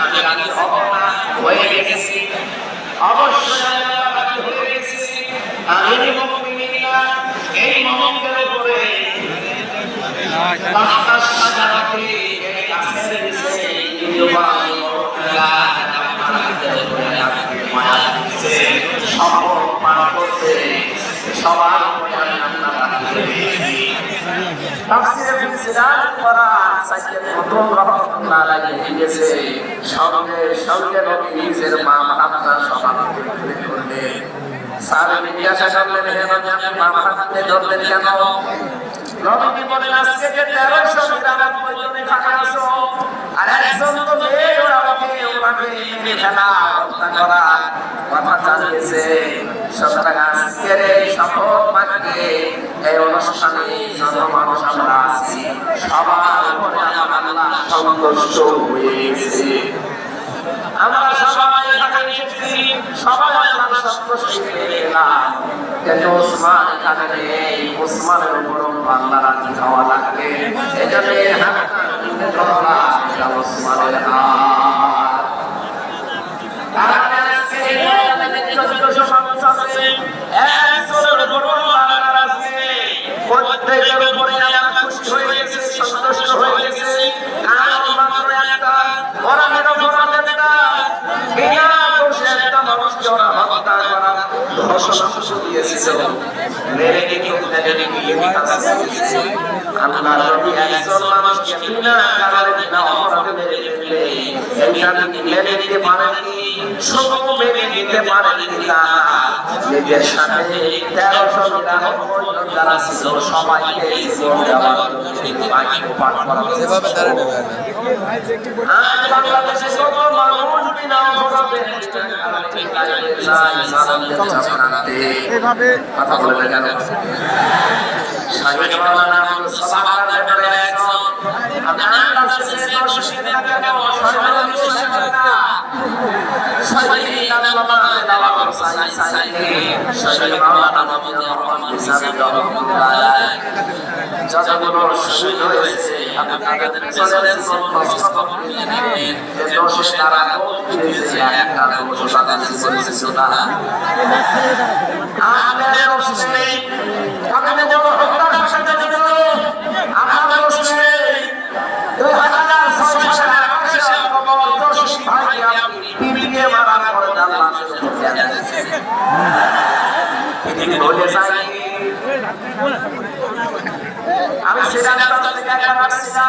আমি রাজি হব না, হয়ে গেছি, অবশ্যই আমি রাজি হয়ে গেছি। আমিরুল মুমিনিনা এই মোমেন্টের উপরে লাখা সাজাতে এই গাছের নিচে ইয়ুবাই মুরতালা মায়া দিচ্ছে, শপথ পান করছে, সবার উপরে আমি আল্লাহ রাজি হয়েছি। তাফসীরে ফিসিরাত করা সাইয়েদ কুতুব রাহমাতুল্লাহ আলাইহি গেছে, সঙ্গে সঙ্গে নবী নিজের মা আপনার সভাপতি করলেন। সাহাবী জিজ্ঞাসা করলেন, হে নবী আপনি মা হাতে ধরলেন কেন? নবী বলেন, আজকে যে 1399 জনে ফাঁকা আছো, আর একজন তো মেয়ে ওনাকে মেরে ফেলা, হত্যা করা কথা জানিয়েছে। সুতরাং আজকের এই শপথ বাক্যে এই অনুষ্ঠানে যত মানুষ আমরা আছি সবার উপরে আমার আল্লাহ সন্তুষ্ট হয়ে গেছে। আমরা সবাই এখানে এসেছি, সবাই আল্লাহ সন্তুষ্ট হয়ে গেলাম। কিন্তু ওসমান এখানে নেই, ওসমানের উপর আল্লাহ রাজি হওয়া লাগবে। এজন্য হাতটা নিতে ধরা ওসমানের হাত। প্রত্যেকের উপরে আল্লাহ খুশি হয়ে গেছে, সন্তুষ্ট হয়ে গেছে। কারণ মাত্র একটা কোরআনের অপরাধের বিনা দোষে একটা মানুষকে ওরা হত্যা করা ঘোষণা দিয়েছিল। মেরে কিন্তু আল্লাহ নবী একজন মানুষকে বিনা কারণে বিনা অপরাধে মেরে ফেললে এইটা মেনে নিতে পারেননি, শুধু মেনে নিতে পারেননি না, নিজের সাথে 1399 জন যারা ছিল সবাইকে জীবন দেওয়ার বাক্য পাঠ করা হয়েছে। আজ বাংলাদেশে কত মানুষ বিনা অপরাধে এভাবে কথা বলে কেন? শাহী মাওলানা সাবাকার ব্যাপারে একজন আমি আল্লাহর কাছে দোষী না কেন সর্বদা বিশ্বাস করে না। শাহী মাওলানা দাওয়া করছে শাহী মাওলানা মুমিনুর রহমান হিসাবে রহমাতুল্লাহ আলাইহি যতগুলো শহীদ হয়েছে আপনাদের পেছনের কষ্ট করে যে দোষে তারা দিয়েছে একটা দোষ সাদা করেছে না। আমাদের অবশ্যই আমাদের বড় হত্যার সাথে জড়িত আমাদের অবশ্যই 2006 সালে আকাশে খবর দোষী ভাই আপনি পিটিয়ে মারার পরে আল্লাহ তিনি বলে যাই আমি সেটা থেকে একটা রাখছি না।